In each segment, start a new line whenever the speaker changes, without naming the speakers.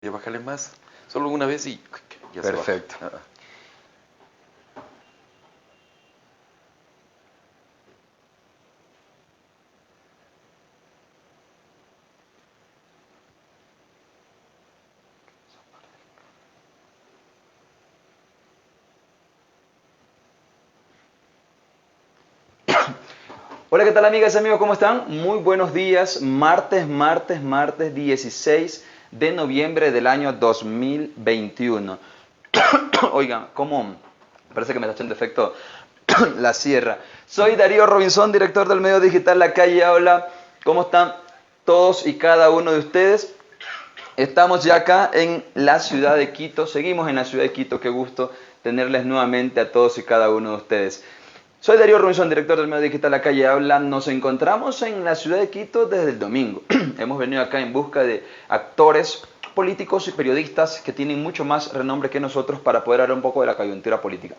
Ya bájale más. Solo una vez y ya se baja.
Perfecto. Hola, ¿qué tal amigas y amigos? ¿Cómo están? Muy buenos días. Martes 16 de noviembre del año 2021. Oigan, ¿cómo? Parece que me está echando efecto la sierra. Soy Darío Robinson, director del medio digital La Calle Habla. ¿Cómo están todos y cada uno de ustedes? Estamos ya acá en la ciudad de Quito. Seguimos en la ciudad de Quito. Qué gusto tenerles nuevamente a todos y cada uno de ustedes. Soy Darío Robinson, director del medio digital La Calle Habla. Nos encontramos en la ciudad de Quito desde el domingo. Hemos venido acá en busca de actores, políticos y periodistas que tienen mucho más renombre que nosotros para poder hablar un poco de la coyuntura política.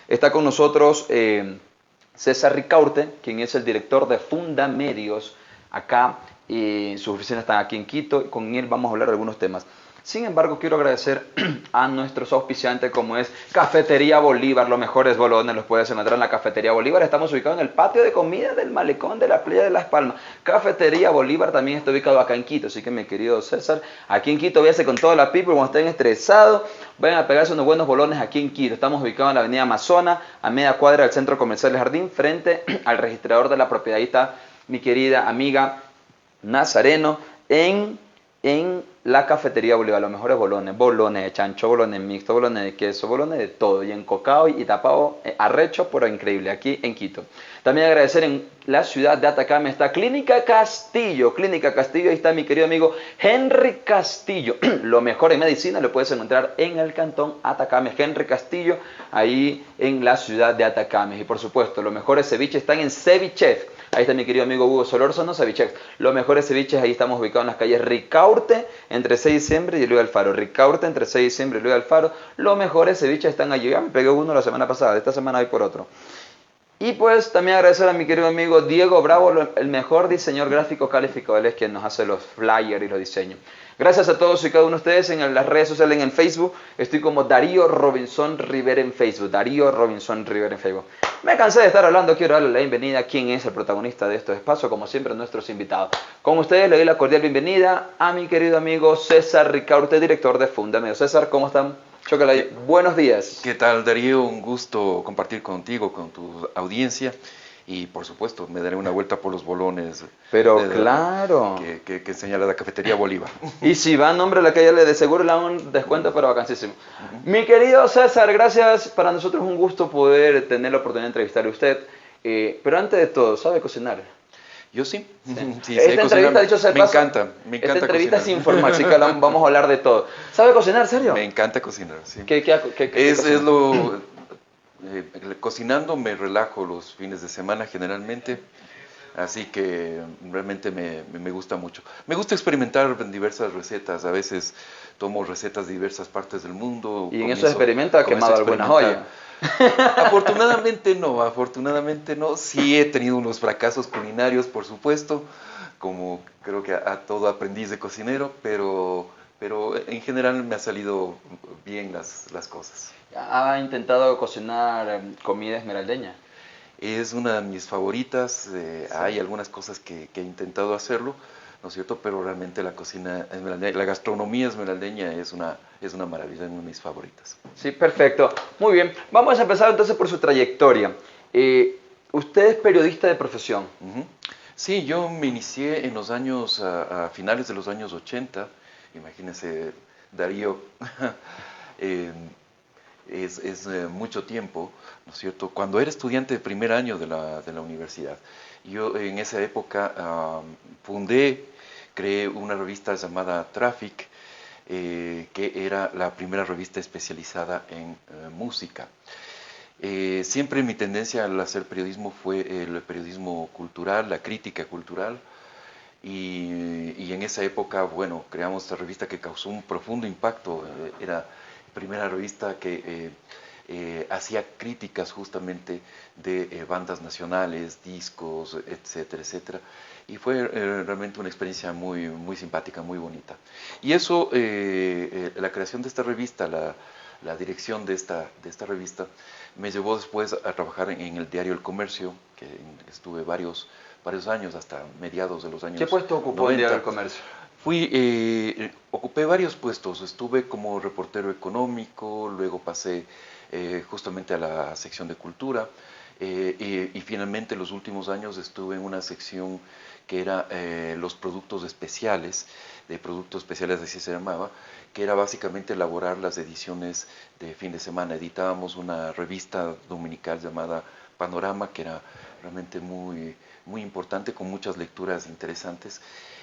Está con nosotros César Ricaurte, quien es el director de Fundamedios acá. Sus oficinas están aquí en Quito y con él vamos a hablar de algunos temas. Sin embargo, quiero agradecer a nuestros auspiciantes como es Cafetería Bolívar. Los mejores bolones los puedes encontrar en la Cafetería Bolívar. Estamos ubicados en el patio de comida del malecón de la playa de Las Palmas. Cafetería Bolívar también está ubicado acá en Quito. Así que mi querido César, aquí en Quito véase con toda la people. Cuando estén estresados, vayan a pegarse unos buenos bolones aquí en Quito. Estamos ubicados en la avenida Amazonas, a media cuadra del Centro Comercial El Jardín, frente al registrador de la propiedad. Ahí está mi querida amiga Nazareno en la Cafetería Bolívar. Los mejores bolones, bolones de chancho, bolones mixtos, bolones de queso, bolones de todo, y encocado y tapado, arrecho, pero increíble, aquí en Quito. También agradecer en la ciudad de Atacama está Clínica Castillo. Clínica Castillo, ahí está mi querido amigo Henry Castillo. Lo mejor en medicina lo puedes encontrar en el cantón Atacama. Henry Castillo, ahí en la ciudad de Atacama. Y por supuesto, los mejores ceviches están en Cevichef. Ahí está mi querido amigo Hugo Solórzano, Cevichef. Los mejores ceviches, ahí estamos ubicados en las calles Ricaurte, entre 6 de diciembre y Luis Alfaro. Ricaurte, entre 6 de diciembre y Luis Alfaro. Los mejores ceviches están allí. Ya me pegué uno la semana pasada, esta semana voy por otro. Y pues también agradecer a mi querido amigo Diego Bravo, el mejor diseñador gráfico calificado. Él es quien nos hace los flyers y los diseños. Gracias a todos y cada uno de ustedes en las redes sociales, en Facebook. Estoy como Darío Robinson Rivera en Facebook. Darío Robinson Rivera en Facebook. Me cansé de estar hablando, quiero darle la bienvenida a quien es el protagonista de estos espacios, como siempre, nuestros invitados. Con ustedes le doy la cordial bienvenida a mi querido amigo César Ricaurte, director de Fundamedios. César, ¿cómo están?
¿Qué,
Buenos días.
qué tal, Darío? Un gusto compartir contigo, con tu audiencia. Y por supuesto, me daré una vuelta por los bolones
Pero claro.
que señala la Cafetería Bolívar.
Y si va a nombre de la calle, de seguro le dan un descuento, pero vacancísimo. Mi querido César, gracias. Para nosotros es un gusto poder tener la oportunidad de entrevistarle a usted. Pero antes de todo, ¿sabe cocinar?
Yo sí, sí, sé
Esta
cocinar.
entrevista, dicho sea de
Me
paso,
encanta, me
esta
encanta
entrevista es
cocinar.
informal, así que vamos a hablar de todo. ¿Sabe cocinar, serio?
Me encanta cocinar, sí.
¿Qué
Es
cocina?
lo... cocinando me relajo los fines de semana generalmente. Así que realmente me gusta mucho. Me gusta experimentar diversas recetas. A veces tomo recetas de diversas partes del mundo.
Y en esos experimentos ha
Comienzo a
quemado alguna joya.
experimentar. Afortunadamente no. Sí he tenido unos fracasos culinarios, por supuesto, como creo que a todo aprendiz de cocinero, pero en general me ha salido bien las cosas.
¿Ha intentado cocinar comida esmeraldeña?
Es una de mis favoritas.
Sí.
Hay algunas cosas que he intentado hacerlo, ¿no es cierto? Pero realmente la cocina esmeraldeña, la gastronomía esmeraldeña es una maravilla, es una de mis favoritas.
Sí, perfecto. Muy bien. Vamos a empezar entonces por su trayectoria. Usted es periodista de profesión.
Ujú. Sí, yo me inicié en los años, a finales de los años 80. Imagínense, Darío, eh, es mucho tiempo, ¿no es cierto? Cuando era estudiante de primer año de la universidad, yo en esa época creé una revista llamada Traffic, que era la primera revista especializada en música. Siempre mi tendencia al hacer periodismo fue el periodismo cultural, la crítica cultural, y en esa época, bueno, creamos esta revista que causó un profundo impacto. Era la primera revista que hacía críticas justamente de bandas nacionales, discos, etcétera, etcétera. Y fue realmente una experiencia muy, muy simpática, muy bonita. Y eso, la creación de esta revista, la dirección de esta revista, me llevó después a trabajar en el diario El Comercio, que estuve varios años, hasta mediados de los años 90.
¿Qué puesto ocupó el diario El Comercio?
Ocupé varios puestos. Estuve como reportero económico, luego pasé justamente a la sección de cultura, y finalmente los últimos años estuve en una sección que era los productos especiales, de productos especiales así se llamaba, que era básicamente elaborar las ediciones de fin de semana. Editábamos una revista dominical llamada Panorama, que era realmente muy, muy importante, con muchas lecturas interesantes,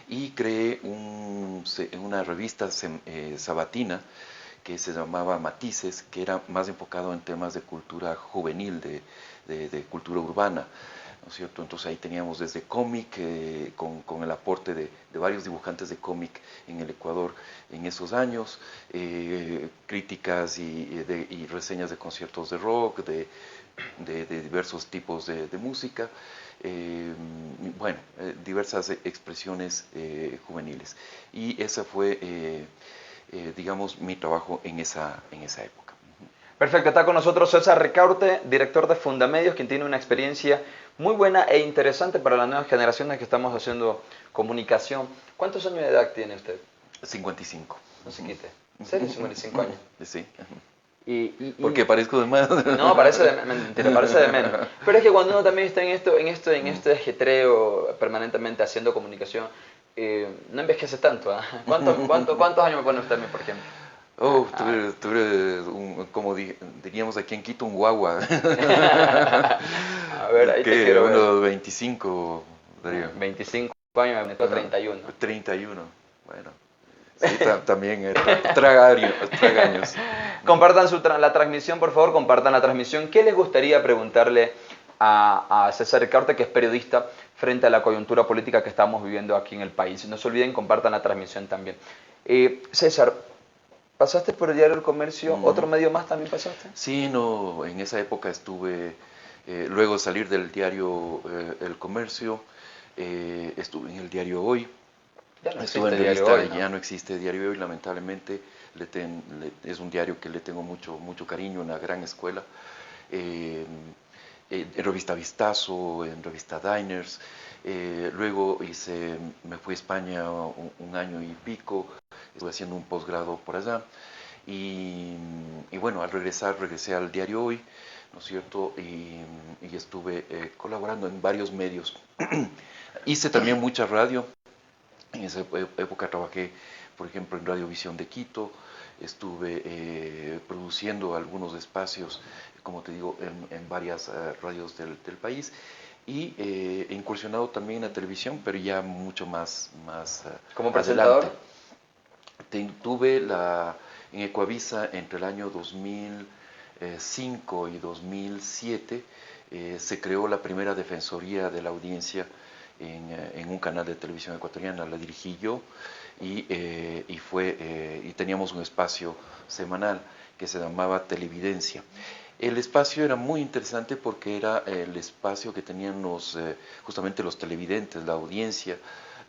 y creé una revista sabatina que se llamaba Matices, que era más enfocado en temas de cultura juvenil, de cultura urbana, ¿no es cierto? Entonces ahí teníamos desde cómic, con el aporte de varios dibujantes de cómic en el Ecuador en esos años, críticas y reseñas de conciertos de rock, de diversos tipos de música, bueno, diversas expresiones juveniles. Y esa fue, digamos, mi trabajo en esa época.
Perfecto, está con nosotros César Ricaurte, director de Fundamedios, quien tiene una experiencia muy buena e interesante para las nuevas generaciones que estamos haciendo comunicación. ¿Cuántos años de edad tiene usted?
55.
No se quite. ¿En serio? 55 años.
Sí.
Porque
parezco de más.
No, parece de menos. Pero es que cuando uno también está en este ajetreo permanentemente haciendo comunicación, no envejece tanto. ¿Eh? ¿Cuántos años me pone usted a mí, por ejemplo?
Tú eres como diríamos aquí en Quito, un guagua.
A ver, ahí te quiero ver.
Unos 25, Darío.
25 años, me meto 31.
31, bueno. Sí, también tragaños.
Compartan la transmisión, por favor, compartan la transmisión. ¿Qué les gustaría preguntarle a César Ricaurte, que es periodista, frente a la coyuntura política que estamos viviendo aquí en el país? No se olviden, compartan la transmisión también. César, ¿pasaste por el diario El Comercio? ¿Otro medio más también pasaste?
Sí, no, en esa época estuve, luego de salir del diario El Comercio, estuve en el diario Hoy. Ya no existe Diario Hoy, lamentablemente. Es un diario que le tengo mucho cariño, una gran escuela. En revista Vistazo, en revista Diners. Luego me fui a España un año y pico, estuve haciendo un posgrado por allá. Y bueno, al regresé al Diario Hoy, ¿no es cierto? Y estuve colaborando en varios medios. Hice también mucha radio. En esa época trabajé, por ejemplo, en Radiovisión de Quito, estuve produciendo algunos espacios, como te digo, en varias radios del país, y he incursionado también en la televisión, pero ya mucho más
¿Como presentador?
Tuve en Ecuavisa entre el año 2005 y 2007, se creó la primera Defensoría de la Audiencia en un canal de televisión ecuatoriana. La dirigí yo y teníamos un espacio semanal que se llamaba Televidencia. El espacio era muy interesante porque era el espacio que tenían justamente los televidentes, la audiencia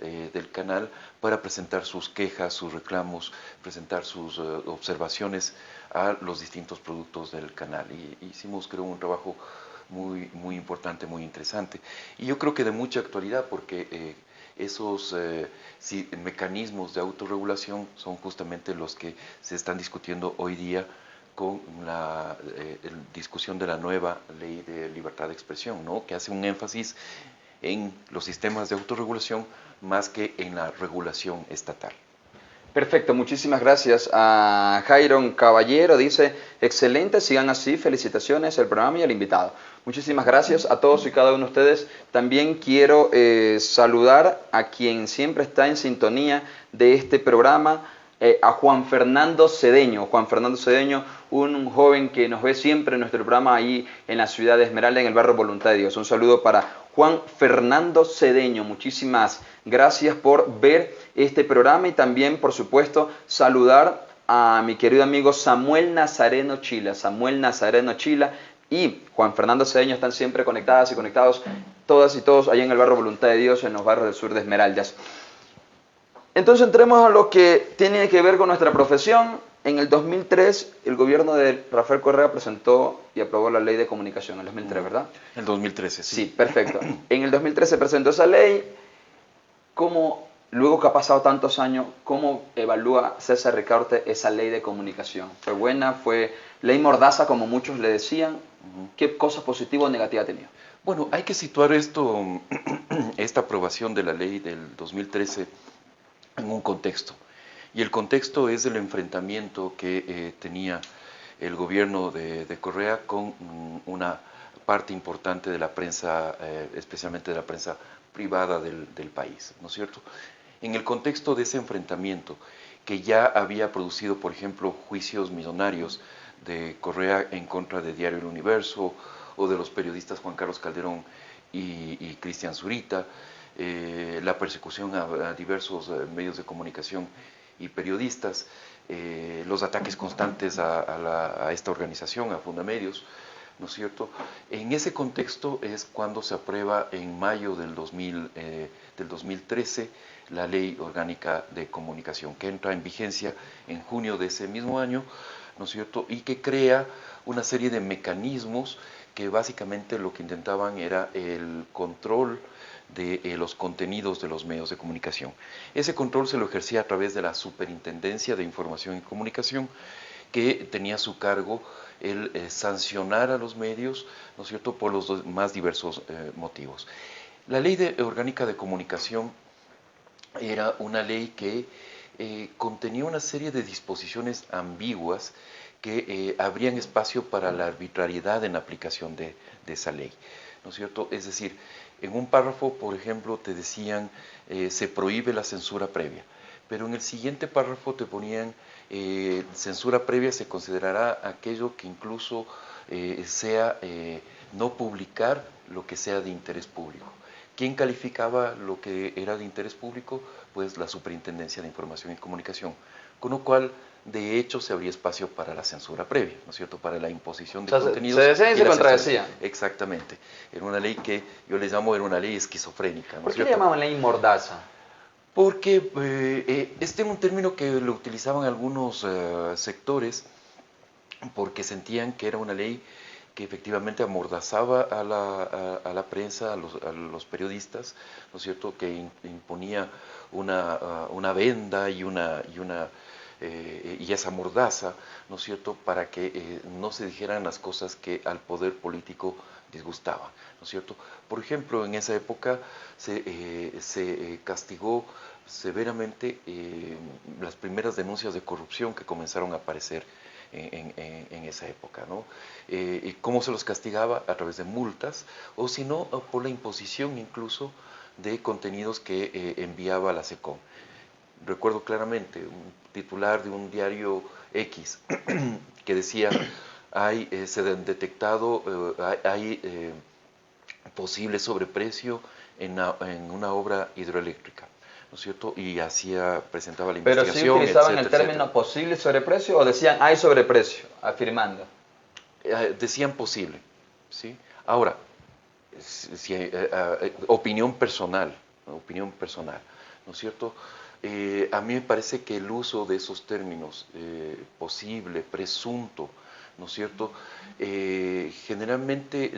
del canal, para presentar sus quejas, sus reclamos, presentar sus observaciones a los distintos productos del canal. Y hicimos, creo, un trabajo muy importante, muy interesante. Y yo creo que de mucha actualidad, porque esos mecanismos de autorregulación son justamente los que se están discutiendo hoy día con la discusión de la nueva ley de libertad de expresión, ¿no? Que hace un énfasis en los sistemas de autorregulación más que en la regulación estatal.
Perfecto, muchísimas gracias a Jairon Caballero, dice, excelente, sigan así, felicitaciones al programa y al invitado. Muchísimas gracias a todos y cada uno de ustedes. También quiero saludar a quien siempre está en sintonía de este programa, a Juan Fernando Cedeño. Juan Fernando Cedeño, un joven que nos ve siempre en nuestro programa ahí en la ciudad de Esmeralda, en el barrio Voluntad de Dios. Un saludo para Juan Fernando Cedeño. Muchísimas gracias por ver este programa y también, por supuesto, saludar a mi querido amigo Samuel Nazareno Chila. Samuel Nazareno Chila y Juan Fernando Cedeño están siempre conectadas y conectados, todas y todos, allá en el barrio Voluntad de Dios, en los barrios del sur de Esmeraldas. Entonces entremos a lo que tiene que ver con nuestra profesión. En el 2003, el gobierno de Rafael Correa presentó y aprobó la ley de comunicación, en el 2003, ¿verdad?
El 2013, sí.
Sí, perfecto. En el 2013 presentó esa ley. ¿Cómo, luego que ha pasado tantos años, cómo evalúa César Ricaurte esa ley de comunicación? ¿Fue buena? ¿Fue ley mordaza, como muchos le decían? ¿Qué cosas positivas o negativas ha tenido?
Bueno, hay que situar esto, esta aprobación de la ley del 2013 en un contexto. Y el contexto es el enfrentamiento que tenía el gobierno de Correa con una parte importante de la prensa, especialmente de la prensa privada del país, ¿no es cierto? En el contexto de ese enfrentamiento, que ya había producido, por ejemplo, juicios millonarios de Correa en contra de Diario El Universo o de los periodistas Juan Carlos Calderón y Cristian Zurita, la persecución a diversos medios de comunicación y periodistas, los ataques constantes a esta organización, a Fundamedios, ¿no es cierto? En ese contexto es cuando se aprueba en mayo del 2013 la Ley Orgánica de Comunicación, que entra en vigencia en junio de ese mismo año, ¿no es cierto? Y que crea una serie de mecanismos que básicamente lo que intentaban era el control de los contenidos de los medios de comunicación. Ese control se lo ejercía a través de la Superintendencia de Información y Comunicación, que tenía a su cargo el sancionar a los medios, ¿no es cierto?, por los más diversos motivos. La Ley Orgánica de Comunicación era una ley que contenía una serie de disposiciones ambiguas que abrían espacio para la arbitrariedad en la aplicación de esa ley, ¿no es cierto? Es decir, en un párrafo, por ejemplo, te decían se prohíbe la censura previa, pero en el siguiente párrafo te ponían censura previa se considerará aquello que incluso sea no publicar lo que sea de interés público. ¿Quién calificaba lo que era de interés público? Pues la Superintendencia de Información y Comunicación, con lo cual de hecho se abría espacio para la censura previa, ¿no es cierto?, para la imposición de contenidos.
Se decía y se contradecía.
Exactamente. Era una ley que yo les llamo, era una ley esquizofrénica, ¿no
¿Por
es
qué le
cierto?
llamaban ley mordaza?
Porque este era un término que lo utilizaban algunos sectores porque sentían que era una ley que efectivamente amordazaba a la prensa, a los periodistas, ¿no es cierto?, que imponía una venda y esa mordaza, ¿no es cierto?, para que no se dijeran las cosas que al poder político disgustaban, ¿no es cierto? Por ejemplo, en esa época se castigó severamente las primeras denuncias de corrupción que comenzaron a aparecer en esa época, ¿no? ¿Cómo se los castigaba? A través de multas, o si no, por la imposición incluso de contenidos que enviaba la SECOM. Recuerdo claramente un titular de un diario X que decía, se han detectado, hay posible sobreprecio en una obra hidroeléctrica, ¿no es cierto? Y presentaba la
¿Pero
investigación,
sí utilizaban
etcétera,
el término
etcétera.
posible sobreprecio o decían hay sobreprecio, afirmando?
Decían posible, ¿sí? Ahora, opinión personal, ¿no es cierto? A mí me parece que el uso de esos términos, posible, presunto, ¿no es cierto? Generalmente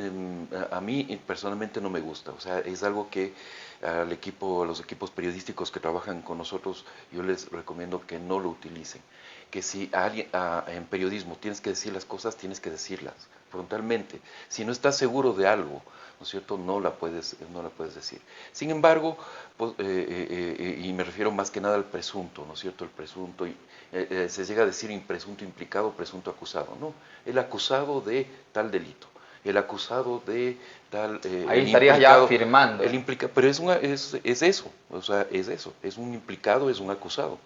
a mí personalmente no me gusta, o sea, es algo que a los equipos periodísticos que trabajan con nosotros, yo les recomiendo que no lo utilicen. Que si en periodismo tienes que decir las cosas, tienes que decirlas frontalmente. Si no estás seguro de algo, ¿no es cierto?, no la puedes decir. Sin embargo, pues, y me refiero más que nada al presunto, ¿no es cierto?, el presunto, se llega a decir presunto implicado, presunto acusado, ¿no? El acusado de tal delito, el acusado de tal...
Ahí estarías ya afirmando.
Pero es eso, o sea, es un implicado, es un acusado.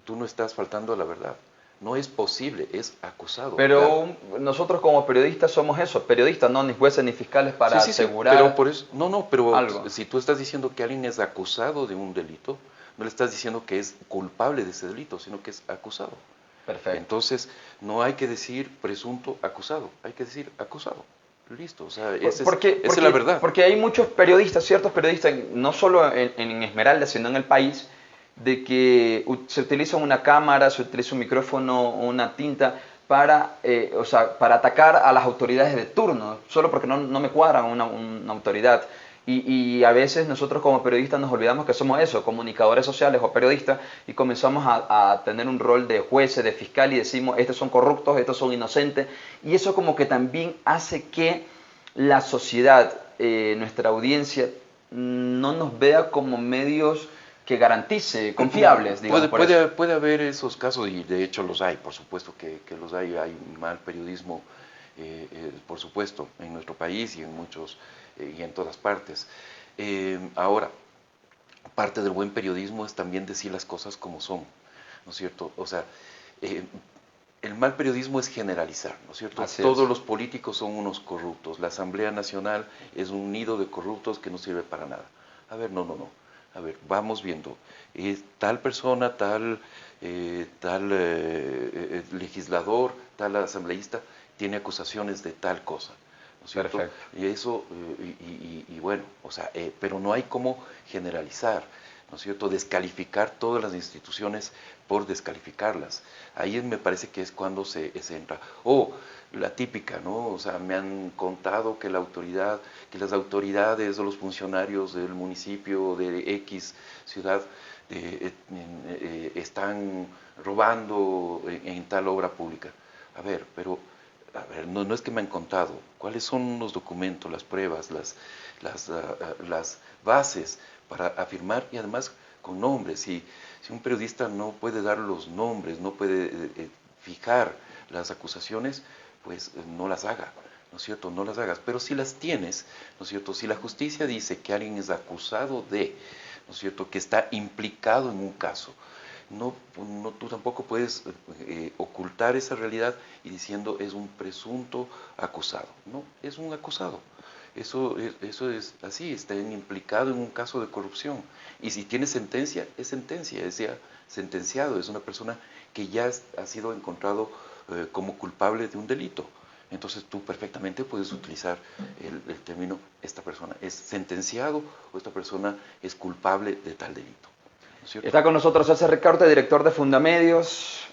Tú no estás faltando a la verdad. No es posible, es acusado.
Pero nosotros como periodistas somos eso, periodistas, no ni jueces ni fiscales para asegurar
pero por eso, pero
algo.
si tú estás diciendo que alguien es acusado de un delito, no le estás diciendo que es culpable de ese delito, sino que es acusado.
Perfecto.
Entonces, no hay que decir presunto acusado, hay que decir acusado. Listo, o sea, esa es la verdad.
Porque hay muchos periodistas, ciertos periodistas, no solo en Esmeralda, sino en el país, de que se utiliza una cámara, se utiliza un micrófono, una tinta para, o sea, para atacar a las autoridades de turno, solo porque no me cuadran una autoridad. Y a veces nosotros como periodistas nos olvidamos que somos eso, comunicadores sociales o periodistas, y comenzamos a tener un rol de jueces, de fiscal, y decimos, estos son corruptos, estos son inocentes, y eso como que también hace que la sociedad, nuestra audiencia, no nos vea como medios que garantice, confiables, digamos.
Puede haber esos casos, y de hecho los hay, por supuesto que los hay mal periodismo, por supuesto, en nuestro país y en muchos, y en todas partes. Ahora, parte del buen periodismo es también decir las cosas como son, ¿no es cierto? O sea, el mal periodismo es generalizar, ¿no es cierto?
Así
Todos
es.
los políticos son unos corruptos, la Asamblea Nacional es un nido de corruptos que no sirve para nada. A ver, no. A ver, vamos viendo. Tal persona, tal legislador, tal asambleísta tiene acusaciones de tal cosa, ¿no es cierto?
Perfecto.
Y eso, y bueno, o sea, pero no hay cómo generalizar, ¿no es cierto? Descalificar todas las instituciones por descalificarlas. Ahí me parece que es cuando se entra. O la típica, ¿no? O sea, me han contado que que las autoridades o los funcionarios del municipio de X ciudad están robando en tal obra pública. A ver, pero no es que me han contado. ¿Cuáles son los documentos, las pruebas, las bases para afirmar, y además con nombres? Si un periodista no puede dar los nombres, no puede fijar las acusaciones, pues no las haga, ¿no es cierto? No las hagas. Pero si las tienes, ¿no es cierto? Si la justicia dice que alguien es acusado de, ¿no es cierto?, que está implicado en un caso, tú tampoco puedes ocultar esa realidad y diciendo es un presunto acusado. No, es un acusado. Eso es así, está implicado en un caso de corrupción. Y si tiene sentencia, es sentencia, es ya sentenciado, es una persona que ya ha sido encontrado como culpable de un delito. Entonces tú perfectamente puedes utilizar el término, esta persona es sentenciado o esta persona es culpable de tal delito. ¿No es cierto?
Está con nosotros César Ricaurte, director de Fundamedios.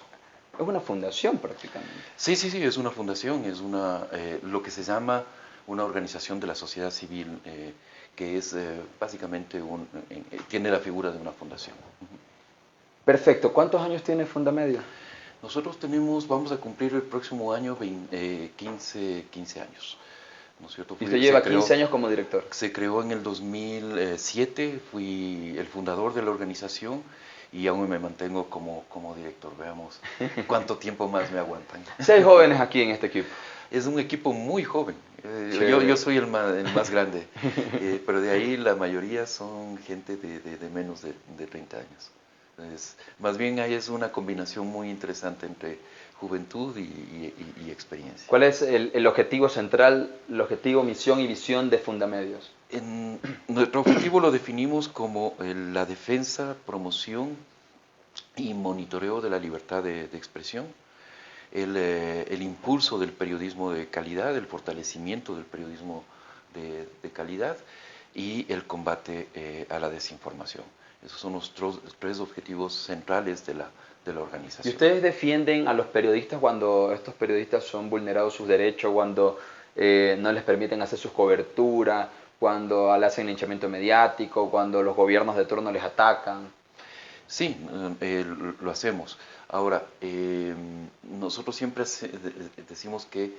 Es una fundación prácticamente.
Sí, es una fundación, es lo que se llama una organización de la sociedad civil, que es básicamente tiene la figura de una fundación.
Perfecto. ¿Cuántos años tiene Fundamedios?
Nosotros vamos a cumplir el próximo año 15 años, ¿no es cierto?
Y usted lleva 15 años como director.
Se creó en el 2007, fui el fundador de la organización y aún me mantengo como director. Veamos cuánto tiempo más me aguantan.
6 jóvenes aquí en este equipo.
Es un equipo muy joven.
Sí.
Yo soy el más grande, pero de ahí la mayoría son gente de menos de 30 años. Entonces, más bien ahí es una combinación muy interesante entre juventud y experiencia.
¿Cuál es el objetivo central, el objetivo, misión y visión de Fundamedios?
Nuestro objetivo lo definimos como la defensa, promoción y monitoreo de la libertad de expresión, el impulso del periodismo de calidad, el fortalecimiento del periodismo de calidad y el combate a la desinformación. Esos son los tres objetivos centrales de la organización.
¿Y ustedes defienden a los periodistas cuando estos periodistas son vulnerados sus derechos, cuando no les permiten hacer sus coberturas, cuando le hacen linchamiento mediático, cuando los gobiernos de turno les atacan?
Sí, lo hacemos. Ahora, nosotros siempre decimos que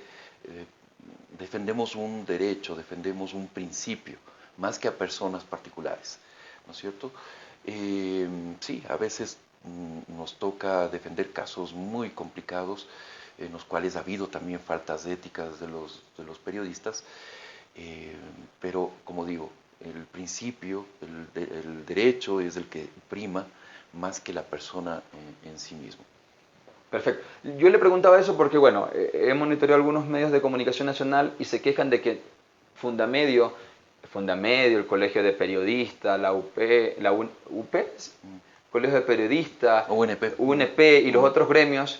defendemos un derecho, defendemos un principio, más que a personas particulares, ¿no es cierto? Sí, a veces nos toca defender casos muy complicados, en los cuales ha habido también faltas éticas de los periodistas, pero como digo, el principio, el derecho es el que prima más que la persona en sí mismo.
Perfecto. Yo le preguntaba eso porque, bueno, he monitoreado algunos medios de comunicación nacional y se quejan de que Fundamedio, el Colegio de Periodistas, la UP, UP, Colegio de Periodistas,
UNP.
UNP y los otros gremios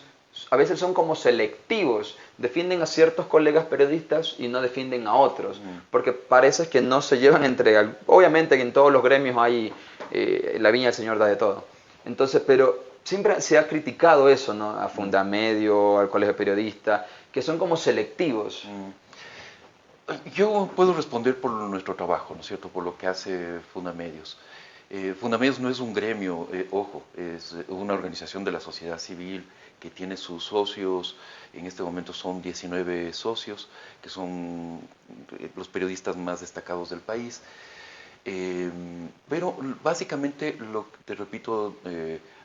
a veces son como selectivos, defienden a ciertos colegas periodistas y no defienden a otros, porque parece que no se llevan entre... Obviamente que en todos los gremios hay la viña del Señor da de todo. Entonces, pero siempre se ha criticado eso, ¿no? A Fundamedio, al Colegio de Periodistas, que son como selectivos.
Yo puedo responder por nuestro trabajo, ¿no es cierto?, por lo que hace Fundamedios. Fundamedios no es un gremio, ojo, es una organización de la sociedad civil que tiene sus socios, en este momento son 19 socios, que son los periodistas más destacados del país. Pero básicamente, te repito,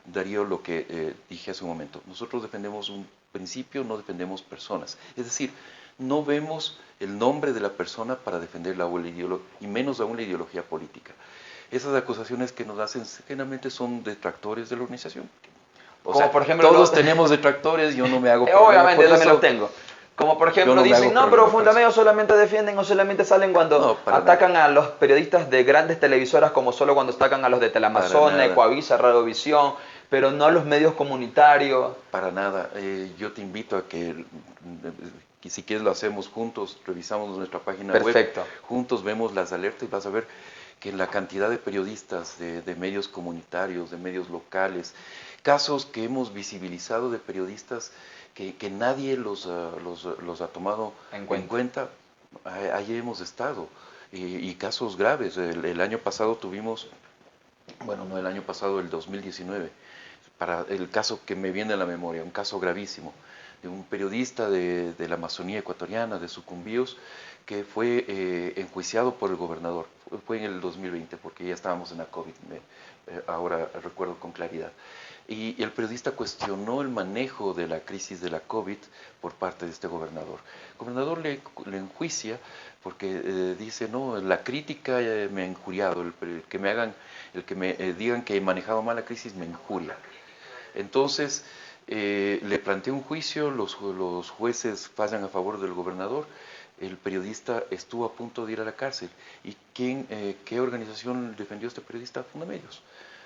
Darío, lo que dije hace un momento, nosotros defendemos un principio, no defendemos personas. Es decir, no vemos el nombre de la persona para defenderla o y menos aún la ideología política. Esas acusaciones que nos hacen generalmente son detractores de la organización. O sea, por ejemplo, todos tenemos detractores, yo no me hago problema.
Obviamente, yo también los tengo. Como por ejemplo dicen, no, pero Fundamedios solamente defienden o solamente salen cuando atacan a los periodistas de grandes televisoras, como solo cuando atacan a los de Teleamazonas, Ecuavisa, Radiovisión, pero no a los medios comunitarios.
Para nada. Yo te invito a que si quieres lo hacemos juntos, revisamos nuestra página web, juntos vemos las alertas y vas a ver que la cantidad de periodistas, de medios comunitarios, de medios locales, casos que hemos visibilizado de periodistas que nadie los ha tomado en cuenta, ahí hemos estado. Y casos graves. El año pasado tuvimos, bueno, no el año pasado, el 2019, para el caso que me viene a la memoria, un caso gravísimo, de un periodista de la Amazonía ecuatoriana, de Sucumbíos, que fue enjuiciado por el gobernador. Fue en el 2020, porque ya estábamos en la COVID, ahora recuerdo con claridad. Y el periodista cuestionó el manejo de la crisis de la COVID por parte de este gobernador. El gobernador le enjuicia porque dice, no, la crítica me ha injuriado, el que me digan que he manejado mal la crisis me injuria. Entonces, le plantea un juicio, los jueces fallan a favor del gobernador, el periodista estuvo a punto de ir a la cárcel. ¿Y qué organización defendió a este periodista? Fundamedios.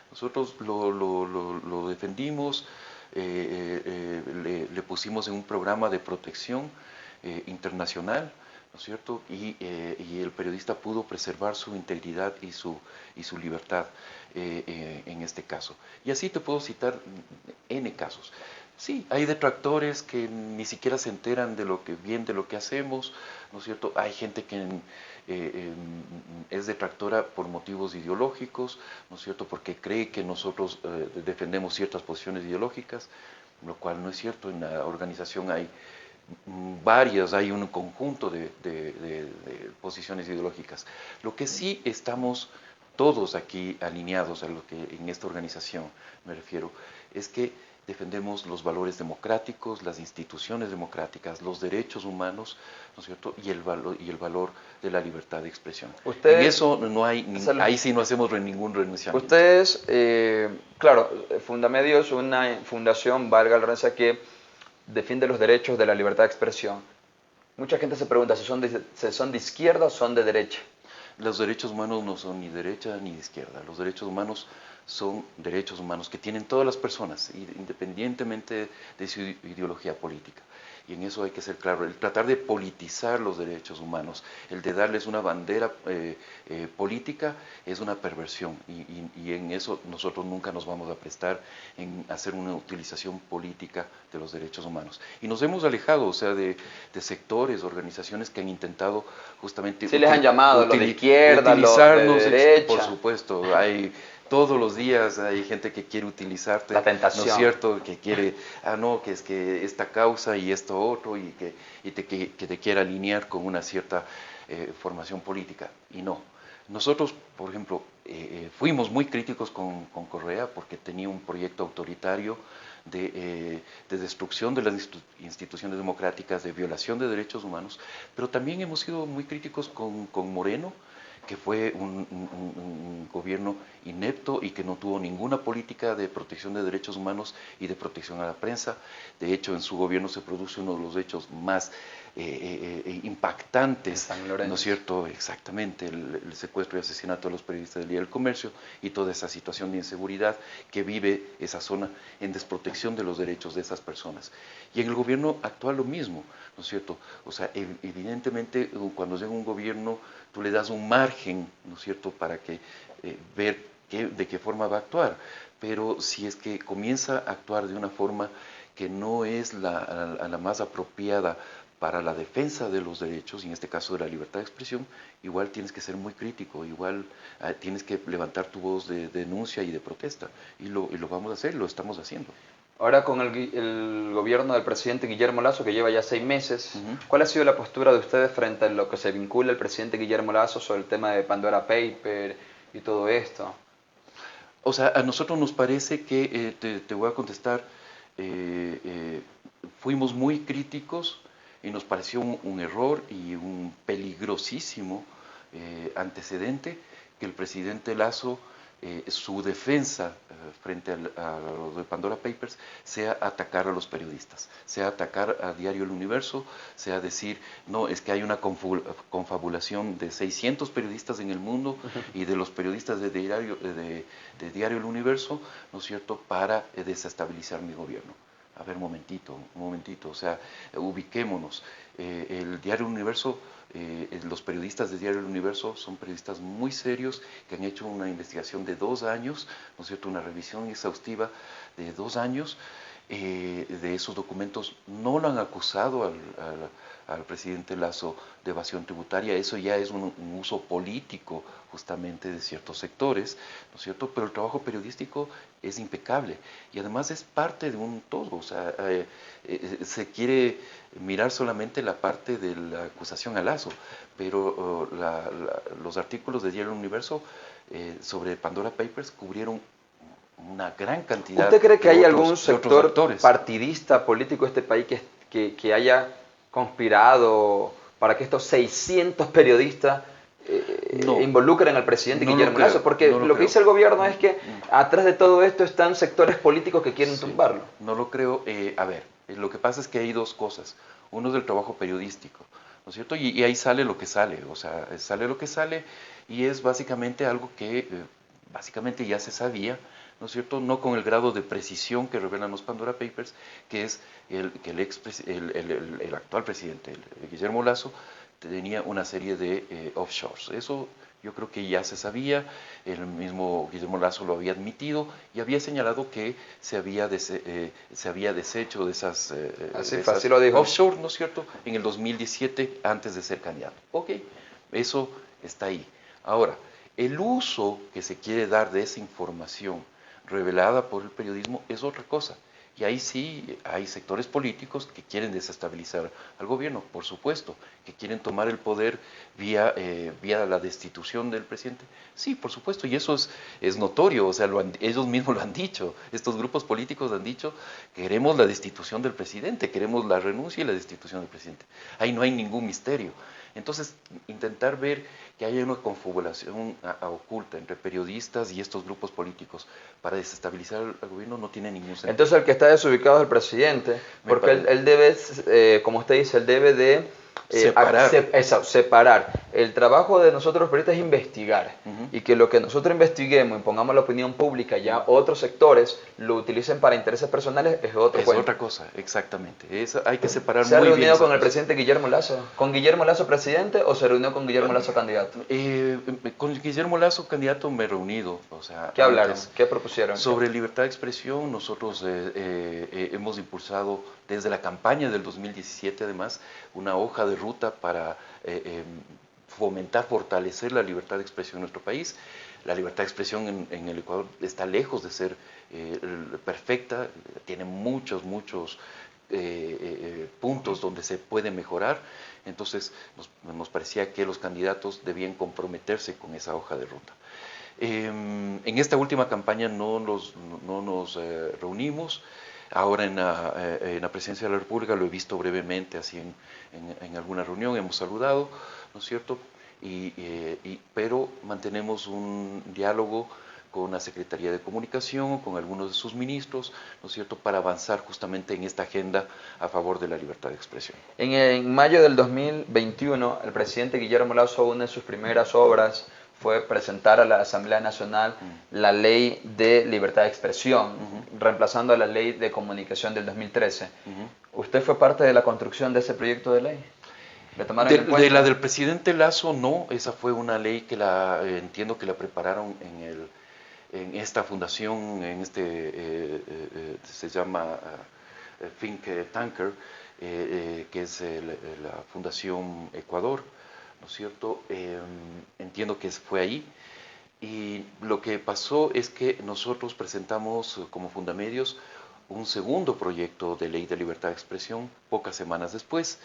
Nosotros lo defendimos, le pusimos en un programa de protección internacional, ¿no es cierto? Y el periodista pudo preservar su integridad y su libertad en este caso. Y así te puedo citar N casos. Sí, hay detractores que ni siquiera se enteran de lo que hacemos, ¿no es cierto? Hay gente que es detractora por motivos ideológicos, ¿no es cierto? Porque cree que nosotros defendemos ciertas posiciones ideológicas, lo cual no es cierto. En la organización hay hay un conjunto de posiciones ideológicas. Lo que sí estamos todos aquí alineados a lo que en esta organización me refiero, es que defendemos los valores democráticos, las instituciones democráticas, los derechos humanos, ¿no es cierto? Y el valor de la libertad de expresión. En eso no hay, ahí sí no hacemos ningún renunciamiento.
Ustedes, claro, Fundamedios es una fundación, valga la redundancia, que defiende los derechos de la libertad de expresión. Mucha gente se pregunta si son de izquierda o son de derecha.
Los derechos humanos no son ni de derecha ni de izquierda. Los derechos humanos son derechos humanos que tienen todas las personas, independientemente de su ideología política. Y en eso hay que ser claro. El tratar de politizar los derechos humanos, el de darles una bandera política, es una perversión. Y en eso nosotros nunca nos vamos a prestar en hacer una utilización política de los derechos humanos. Y nos hemos alejado, o sea, de sectores, organizaciones que han intentado justamente...
Sí, les han llamado, los de izquierda, los de derecha.
Por supuesto, hay... Todos los días hay gente que quiere utilizarte,
la tentación,
¿no es cierto? Que quiere, no, que es que esta causa y esto otro, y que te quiera alinear con una cierta formación política. Y no. Nosotros, por ejemplo, fuimos muy críticos con Correa porque tenía un proyecto autoritario de destrucción de las instituciones democráticas, de violación de derechos humanos, pero también hemos sido muy críticos con Moreno, que fue un gobierno inepto y que no tuvo ninguna política de protección de derechos humanos y de protección a la prensa. De hecho, en su gobierno se produce uno de los hechos más impactantes,
San Lorenzo.
¿no es cierto? Exactamente, el secuestro y asesinato de los periodistas del Día del Comercio y toda esa situación de inseguridad que vive esa zona en desprotección de los derechos de esas personas. Y en el gobierno actual lo mismo, ¿no es cierto? O sea, evidentemente cuando llega un gobierno tú le das un margen, ¿no es cierto?, para que ver de qué forma va a actuar, pero si es que comienza a actuar de una forma que no es la más apropiada para la defensa de los derechos, y en este caso de la libertad de expresión, igual tienes que ser muy crítico, igual tienes que levantar tu voz de denuncia y de protesta, y lo vamos a hacer, lo estamos haciendo.
Ahora con el gobierno del presidente Guillermo Lasso, que lleva ya 6 meses,
Uh-huh.
¿cuál ha sido la postura de ustedes frente a lo que se vincula el presidente Guillermo Lasso sobre el tema de Pandora Paper y todo esto?
O sea, a nosotros nos parece que, te voy a contestar, fuimos muy críticos y nos pareció un error y un peligrosísimo antecedente que el presidente Lasso, su defensa frente a los de Pandora Papers, sea atacar a los periodistas, sea atacar a Diario El Universo, sea decir, no, es que hay una confabulación de 600 periodistas en el mundo y de los periodistas de Diario El Universo, ¿no es cierto?, para desestabilizar mi gobierno. A ver, un momentito, o sea, ubiquémonos. El Diario Universo, los periodistas de Diario El Universo son periodistas muy serios que han hecho una investigación de 2 años, ¿no es cierto?, una revisión exhaustiva de 2 años. De esos documentos no lo han acusado al presidente Lasso de evasión tributaria, eso ya es un uso político justamente de ciertos sectores, ¿no es cierto? Pero el trabajo periodístico es impecable y además es parte de un todo, o sea, se quiere mirar solamente la parte de la acusación a Lasso, pero los artículos de Diario Universo sobre Pandora Papers cubrieron una gran cantidad.
¿Usted cree que hay
otros,
algún sector partidista, político de este país que haya conspirado para que estos 600 periodistas involucren al presidente Guillermo Lasso? Porque lo que dice el gobierno es que atrás de todo esto están sectores políticos que quieren tumbarlo.
No lo creo. A ver, lo que pasa es que hay dos cosas. Uno es del trabajo periodístico, ¿no es cierto? Y ahí sale lo que sale, o sea, sale lo que sale y es básicamente algo que básicamente ya se sabía, ¿no es cierto? No con el grado de precisión que revelan los Pandora Papers, que es que el actual presidente, Guillermo Lasso, tenía una serie de offshores. Eso yo creo que ya se sabía, el mismo Guillermo Lasso lo había admitido y había señalado que se había deshecho de esas,
así lo dijo.
offshore, ¿no es cierto?, en el 2017 antes de ser candidato. Ok, eso está ahí. Ahora, el uso que se quiere dar de esa información revelada por el periodismo es otra cosa. Y ahí sí hay sectores políticos que quieren desestabilizar al gobierno, por supuesto, que quieren tomar el poder vía la destitución del presidente. Sí, por supuesto, y eso es notorio, o sea, ellos mismos lo han dicho, estos grupos políticos han dicho, queremos la destitución del presidente, queremos la renuncia y la destitución del presidente. Ahí no hay ningún misterio. Entonces, intentar ver que haya una confabulación oculta entre periodistas y estos grupos políticos para desestabilizar al gobierno no tiene ningún sentido.
Entonces el que está desubicado es el presidente, porque él debe, como usted dice, él debe de separar. El trabajo de nosotros los periodistas es investigar, y que lo que nosotros investiguemos y pongamos a la opinión pública, ya otros sectores lo utilicen para intereses personales, es otro cuento.
Otra cosa, exactamente. Hay que separar muy bien.
¿Se ha reunido con el presidente Guillermo Lasso? ¿Con Guillermo Lasso presidente o se reunió con Guillermo Lasso candidato?
Con Guillermo Lasso candidato me he reunido. O sea,
¿qué hablaron? ¿Qué propusieron?
Sobre libertad de expresión, nosotros hemos impulsado desde la campaña del 2017, además, una hoja de ruta para fomentar, fortalecer la libertad de expresión en nuestro país. La libertad de expresión en el Ecuador está lejos de ser perfecta, tiene muchos puntos donde se puede mejorar. Entonces nos parecía que los candidatos debían comprometerse con esa hoja de ruta. En esta última campaña no nos reunimos. Ahora en la presidencia de la República lo he visto brevemente, así en alguna reunión, hemos saludado, ¿no es cierto? Pero mantenemos un diálogo con la Secretaría de Comunicación, con algunos de sus ministros, ¿no es cierto?, para avanzar justamente en esta agenda a favor de la libertad de expresión.
En mayo del 2021, el presidente Guillermo Lasso, una de sus primeras obras fue presentar a la Asamblea Nacional la Ley de Libertad de Expresión, reemplazando a la Ley de Comunicación del 2013. ¿Usted fue parte de la construcción de ese proyecto de ley? ¿Le tomaron en cuenta?
De la del presidente Lasso, no. Esa fue una ley que entiendo que la prepararon en esta fundación, se llama Think Tanker, que es la Fundación Ecuador, ¿no es cierto? Entiendo que fue ahí. Y lo que pasó es que nosotros presentamos como Fundamedios un segundo proyecto de ley de libertad de expresión pocas semanas después.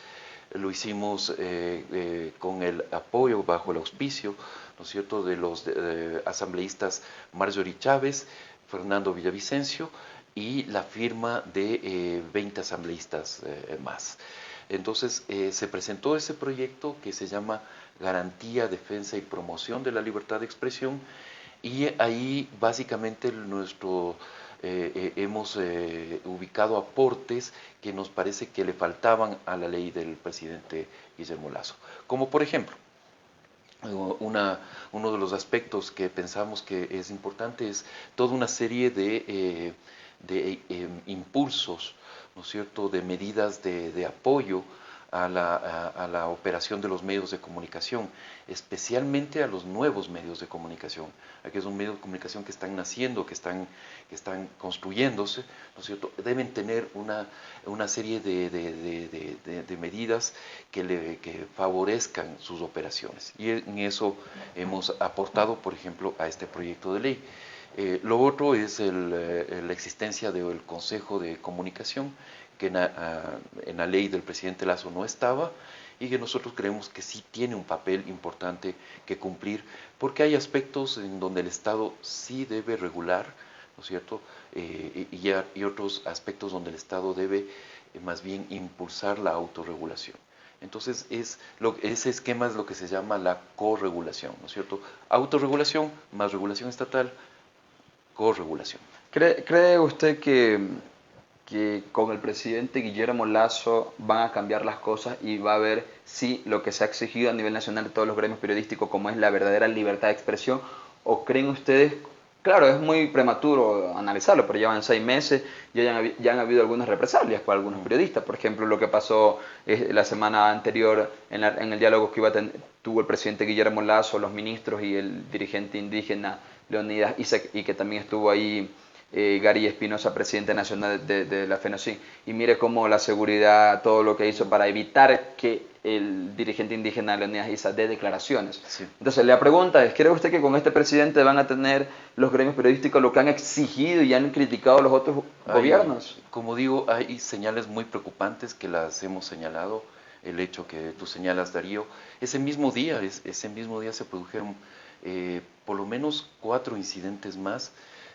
Lo hicimos con el apoyo, bajo el auspicio, ¿no es cierto?, de los asambleístas Marjorie Chávez, Fernando Villavicencio y la firma de 20 asambleístas más. Entonces se presentó ese proyecto que se llama Garantía, Defensa y Promoción de la Libertad de Expresión, y ahí básicamente hemos ubicado aportes que nos parece que le faltaban a la ley del presidente Guillermo Lasso. Como por ejemplo, uno de los aspectos que pensamos que es importante es toda una serie de impulsos, ¿no es cierto?, de medidas de apoyo a la operación de los medios de comunicación, especialmente a los nuevos medios de comunicación, aquellos medios de comunicación que están naciendo, que están construyéndose, ¿no es cierto?, deben tener una serie de medidas que favorezcan sus operaciones. Y en eso hemos aportado, por ejemplo, a este proyecto de ley. Lo otro es la existencia del Consejo de Comunicación, que en la ley del presidente Lasso no estaba, y que nosotros creemos que sí tiene un papel importante que cumplir, porque hay aspectos en donde el Estado sí debe regular, ¿no es cierto?, y otros aspectos donde el Estado debe más bien impulsar la autorregulación. Entonces, ese esquema es lo que se llama la corregulación, ¿no es cierto? Autorregulación más regulación estatal, corregulación.
¿Cree usted que con el presidente Guillermo Lasso van a cambiar las cosas y va a ver si lo que se ha exigido a nivel nacional de todos los gremios periodísticos, como es la verdadera libertad de expresión? ¿O creen ustedes, claro, es muy prematuro analizarlo, pero llevan 6 meses y ya han habido algunas represalias por algunos periodistas? Por ejemplo, lo que pasó la semana anterior en el diálogo que tuvo el presidente Guillermo Lasso, los ministros y el dirigente indígena Leonidas Isaac, y que también estuvo ahí Gary Espinosa, presidente nacional de la FENOCIN, y mire cómo la seguridad, todo lo que hizo para evitar que el dirigente indígena Leonidas Isaac dé declaraciones.
Sí.
Entonces, la pregunta es, ¿cree usted que con este presidente van a tener los gremios periodísticos lo que han exigido y han criticado los otros gobiernos?
Como digo, hay señales muy preocupantes que las hemos señalado. El hecho que tú señalas, Darío, ese mismo día se produjeron por lo menos 4 incidentes más,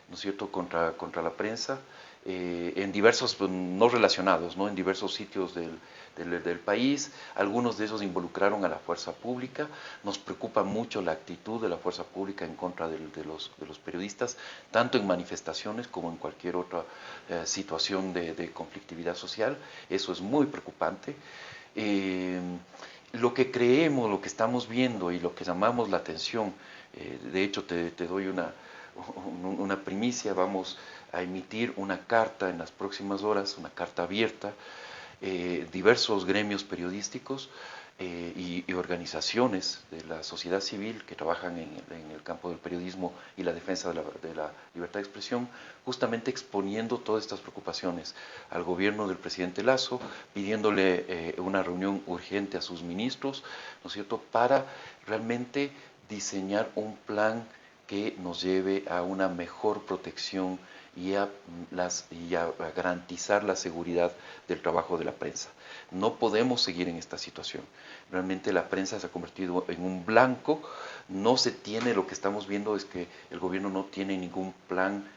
¿no es cierto?, contra la prensa, en diversos, no relacionados, ¿no?, en diversos sitios del país. Algunos de esos involucraron a la fuerza pública. Nos preocupa mucho la actitud de la fuerza pública en contra de los periodistas, tanto en manifestaciones como en cualquier otra situación de conflictividad social. Eso es muy preocupante. Lo que creemos, lo que estamos viendo y lo que llamamos la atención, de hecho te doy una primicia, vamos a emitir una carta en las próximas horas, una carta abierta, diversos gremios periodísticos y organizaciones de la sociedad civil que trabajan en el campo del periodismo y la defensa de la libertad de expresión, justamente exponiendo todas estas preocupaciones al gobierno del presidente Lasso, pidiéndole una reunión urgente a sus ministros, ¿no es cierto?, para realmente diseñar un plan que nos lleve a una mejor protección y a garantizar la seguridad del trabajo de la prensa. No podemos seguir en esta situación. Realmente la prensa se ha convertido en un blanco. No se tiene, lo que estamos viendo es que el gobierno no tiene ningún plan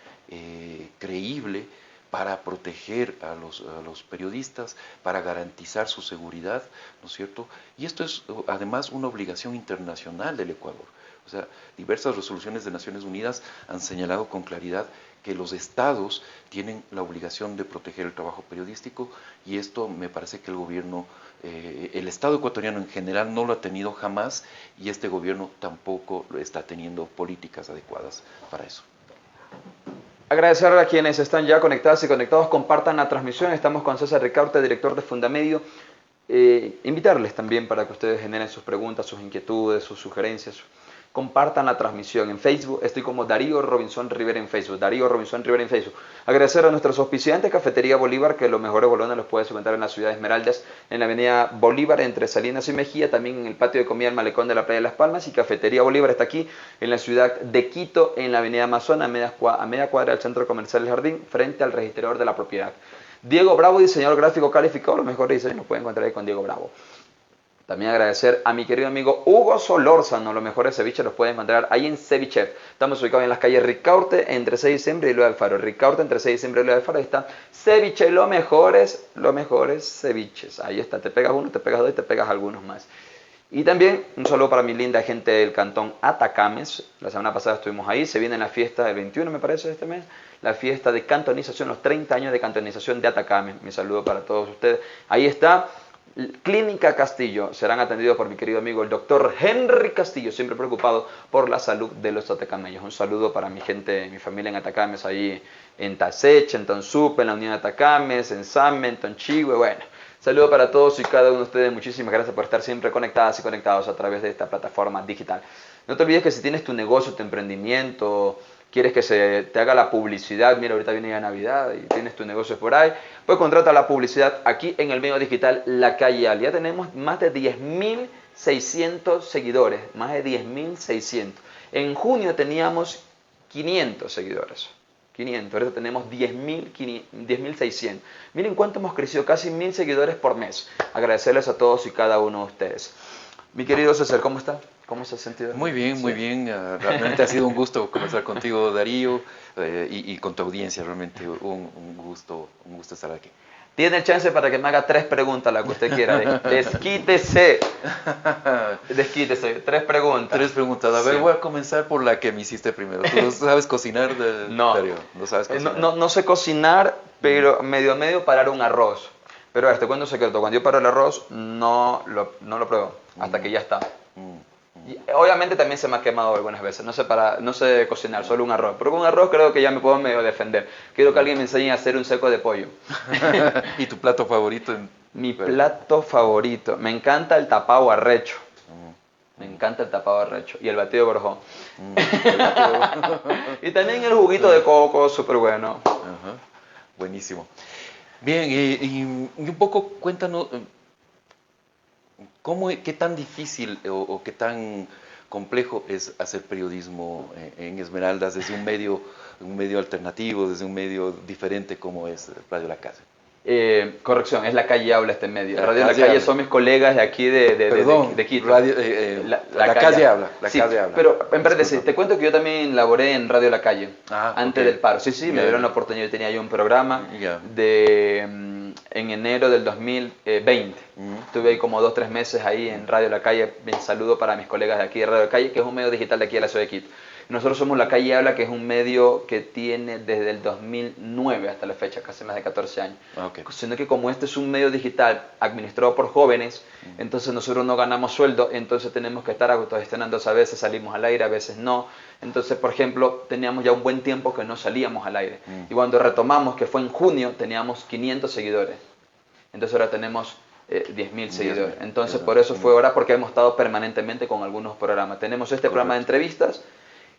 creíble para proteger a los periodistas, para garantizar su seguridad, ¿no es cierto? Y esto es además una obligación internacional del Ecuador. O sea, diversas resoluciones de Naciones Unidas han señalado con claridad que los estados tienen la obligación de proteger el trabajo periodístico, y esto me parece que el gobierno, el Estado ecuatoriano en general no lo ha tenido jamás, y este gobierno tampoco está teniendo políticas adecuadas para eso.
Agradecer a quienes están ya conectadas y conectados, compartan la transmisión. Estamos con César Ricaurte, director de Fundamedio. Invitarles también para que ustedes generen sus preguntas, sus inquietudes, sus sugerencias. Compartan la transmisión. En Facebook estoy como Darío Robinson Rivera en Facebook. Darío Robinson Rivera en Facebook. Agradecer a nuestros auspiciantes, Cafetería Bolívar, que los mejores bolones los puedes encontrar en la ciudad de Esmeraldas, en la avenida Bolívar, entre Salinas y Mejía, también en el patio de comida del Malecón de la Playa de Las Palmas. Y Cafetería Bolívar está aquí en la ciudad de Quito, en la avenida Amazonas, a media cuadra del Centro Comercial El Jardín, frente al registrador de la propiedad. Diego Bravo, diseñador gráfico calificado, los mejores diseños los pueden encontrar ahí con Diego Bravo. También agradecer a mi querido amigo Hugo Solórzano, los mejores ceviches los pueden encontrar ahí en Cevichef. Estamos ubicados en las calles Ricaurte, entre 6 de diciembre y Luis Alfaro. Ricaurte, entre 6 de diciembre y Luis Alfaro, ahí está Ceviche, los mejores ceviches. Ahí está, te pegas uno, te pegas dos y te pegas algunos más. Y también un saludo para mi linda gente del cantón Atacames. La semana pasada estuvimos ahí, se viene la fiesta del 21, me parece, de este mes. La fiesta de cantonización, los 30 años de cantonización de Atacames. Mi saludo para todos ustedes. Ahí está. Clínica Castillo, serán atendidos por mi querido amigo el doctor Henry Castillo, siempre preocupado por la salud de los atacameños. Un saludo para mi gente, mi familia en Atacames, ahí en Taseche, en Tonsupe, en la Unión de Atacames, en Same, en Tonchigüe. Bueno, saludo para todos y cada uno de ustedes. Muchísimas gracias por estar siempre conectadas y conectados a través de esta plataforma digital. No te olvides que si tienes tu negocio, tu emprendimiento, quieres que se te haga la publicidad, mira, ahorita viene ya Navidad y tienes tu negocio por ahí, pues contrata la publicidad aquí en el medio digital La Calle Al. Ya tenemos más de 10.600 seguidores, más de 10.600. En junio teníamos 500 seguidores, 500, ahorita tenemos 10.600. Miren cuánto hemos crecido, casi 1.000 seguidores por mes. Agradecerles a todos y cada uno de ustedes. Mi querido César, ¿cómo está? ¿Cómo se ha sentido?
Muy bien, muy bien. Realmente ha sido un gusto conversar contigo, Darío, y con tu audiencia. Realmente un gusto estar aquí.
Tiene el chance para que me haga 3 preguntas, la que usted quiera. Desquítese. Desquítese. 3 preguntas.
3 preguntas. A ver, voy a comenzar por la que me hiciste primero. ¿Tú sabes cocinar,
no.
Darío? No sabes cocinar.
No sé cocinar, pero medio parar un arroz. Pero te cuento un secreto. Cuando yo paro el arroz, no lo pruebo hasta que ya está. Y obviamente también se me ha quemado algunas veces, no sé cocinar, solo un arroz. Pero con un arroz creo que ya me puedo medio defender. Quiero que alguien me enseñe a hacer un seco de pollo.
¿Y tu plato favorito?
Mi plato favorito, me encanta el tapado arrecho. Me encanta el tapado arrecho y el batido de borjón. Y también el juguito de coco, súper bueno.
Buenísimo. Bien, y un poco cuéntanos... ¿Qué tan difícil o qué tan complejo es hacer periodismo en Esmeraldas desde un medio alternativo, desde un medio diferente como es Radio La Calle?
Corrección, es La Calle Habla este medio. Radio La Calle son mis colegas de aquí de Quito.
La Calle Habla.
Sí, pero en paréntesis, te cuento que yo también laboré en Radio La Calle antes del paro. Sí, me dieron la oportunidad. Yo tenía yo un programa en enero del 2020. Estuve ahí como 2-3 meses ahí en Radio La Calle. Un saludo para mis colegas de aquí de Radio La Calle, que es un medio digital de aquí de la ciudad de Quito. Nosotros somos La Calle Habla, que es un medio que tiene desde el 2009 hasta la fecha, casi más de 14 años. Sino que como este es un medio digital administrado por jóvenes, entonces nosotros no ganamos sueldo, entonces tenemos que estar autogestionando. A veces salimos al aire, a veces no. Entonces, por ejemplo, teníamos ya un buen tiempo que no salíamos al aire. Y cuando retomamos, que fue en junio, teníamos 500 seguidores. Entonces ahora tenemos 10.000 seguidores. Entonces por eso fue ahora, porque hemos estado permanentemente con algunos programas. Tenemos este programa de entrevistas,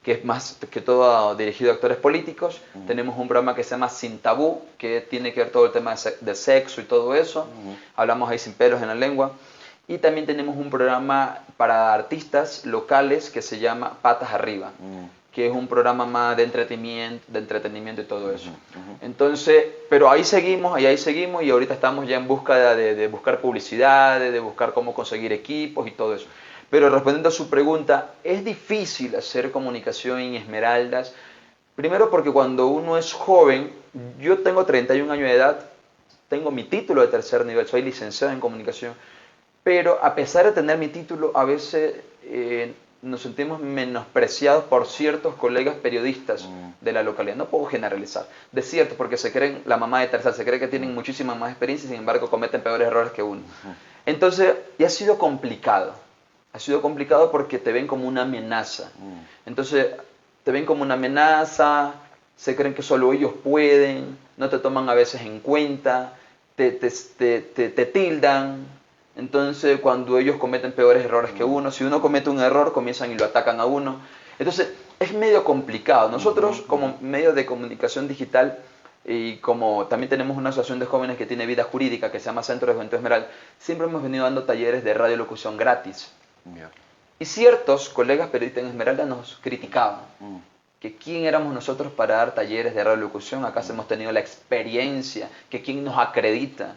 que es más que todo dirigido a actores políticos. Tenemos un programa que se llama Sin Tabú, que tiene que ver todo el tema de sexo y todo eso. Hablamos ahí sin pelos en la lengua. Y también tenemos un programa para artistas locales que se llama Patas Arriba, que es un programa más de entretenimiento y todo eso. Entonces, pero ahí seguimos y ahorita estamos ya en busca de buscar publicidad, de buscar cómo conseguir equipos y todo eso. Pero respondiendo a su pregunta, es difícil hacer comunicación en Esmeraldas. Primero porque cuando uno es joven, yo tengo 31 años de edad, tengo mi título de 3er nivel, soy licenciado en comunicación, pero a pesar de tener mi título, a veces nos sentimos menospreciados por ciertos colegas periodistas de la localidad. No puedo generalizar, de cierto, porque se creen la mamá de tercera, se cree que tienen muchísima más experiencia y sin embargo cometen peores errores que uno. Entonces, y ha sido complicado. Ha sido complicado porque te ven como una amenaza. Entonces, te ven como una amenaza, se creen que solo ellos pueden, no te toman a veces en cuenta, te tildan. Entonces, cuando ellos cometen peores errores que uno, si uno comete un error, comienzan y lo atacan a uno. Entonces, es medio complicado. Nosotros, como medio de comunicación digital, y como también tenemos una asociación de jóvenes que tiene vida jurídica, que se llama Centro de Juventud Esmeralda, siempre hemos venido dando talleres de radiolocución gratis.
Yeah.
Y ciertos colegas periodistas en Esmeralda nos criticaban. Que quién éramos nosotros para dar talleres de radiolocución, acaso hemos tenido la experiencia, que quién nos acredita.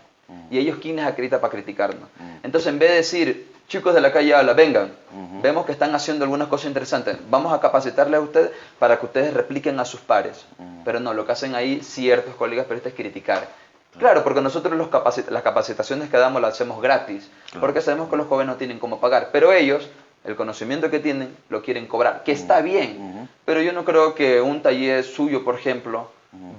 Y ellos quién les acredita para criticarnos. Entonces, en vez de decir, chicos de la calle habla, vengan, vemos que están haciendo algunas cosas interesantes, vamos a capacitarles a ustedes para que ustedes repliquen a sus pares. Pero no, lo que hacen ahí ciertos colegas periodistas es criticar. Claro, porque nosotros las capacitaciones que damos las hacemos gratis, porque sabemos que los jóvenes no tienen cómo pagar, pero ellos, el conocimiento que tienen, lo quieren cobrar, que está bien, pero yo no creo que un taller suyo, por ejemplo,